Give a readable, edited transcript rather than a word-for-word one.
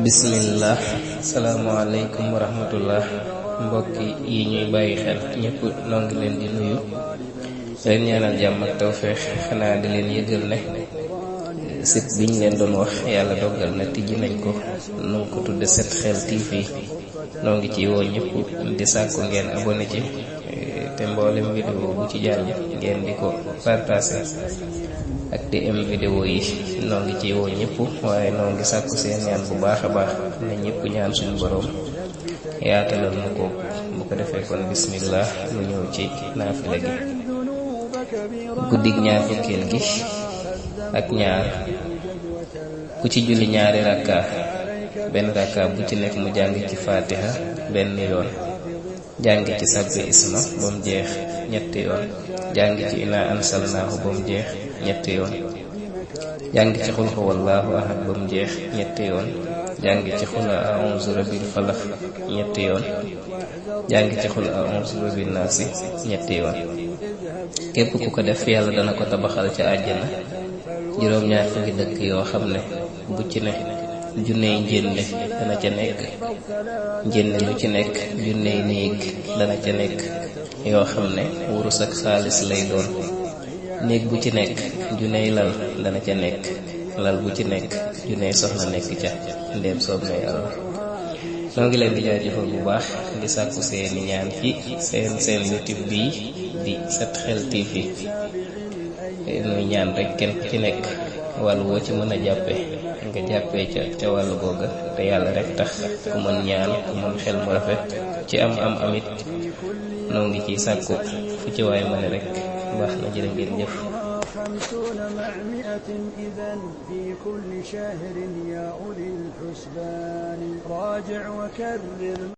bismillah. Assalamualaikum warahmatullah. Mbokki yi ñuy bàyyi xel ñëpp noo ngi leen di nuyu leen ñaanal jàmm ak tawfeex. xanaa di leen yëgal ne site biñ leen doon wax yàlla dogal na tijji nañ ko. nu ko tudde Set Xel TV. noo ngi ci woo ñëpp di sàkku ngeen abonné ci te mboolem vidéo bu ci jàll ngeen di ko partager ak di am vidéo yi. noo ngi ci woo ñëpp waaye noo ngi sàkku seen ñaan bu baax a baax ne ñëpp ñaan suñu borom yaatalal mu ko. bu ko defee kon bismillah mu ñëw ci naafila gi. guddig ñaar fukkeel gi ak ñaar ku ci julli ñaari rakka, benn rakka bu ci nekk mu jàng ci fatiha benn yoon, jàng ci sabbi isma ba mu jeex ñetti yoon, jàng ci inaa ansalnaahu ba mu jeex ñetti yoon, jàng ci xul huwallaahu ahad ba mu jeex ñetti yoon, jàng ci xul a'uuzu rabbil falaq ñetti yoon, jàng ci xul a'uuzu birabbin naasi ñetti yoon. képp ku ko def yàlla dana ko tabaxal ca àjjana juróom-ñaar fukki dëkk yoo xam ne bu ci ne junney njénne dana ca nekk, njénne lu ci nekk junney néeg dana ca nekk yoo xam ne wurus ak xaalis lay doon. néeg bu ci nekk junney lal dana ca nekk, lal bu ci nekk junney soxna nekk ca ndéem soob na yàlla. noo ngi leen di jaajëfal bu baax di sàkku seeni ñaan ci seen YouTube bii di Set Xel TV. nuy ñaan rek kenn ku ci nekk wàllu woo ci mën a jàppe nga jàppee ca wàllu googa te yàlla rek tax. ku mën ñaan ku mën xel mu rafet ci am amit noo ngi ciy sàkku fu ci waay ma ne rek baax na. jërë ngeen jëf. 50 مع 100 إذن في كل شهر يا أولي الحسبان راجع وكرر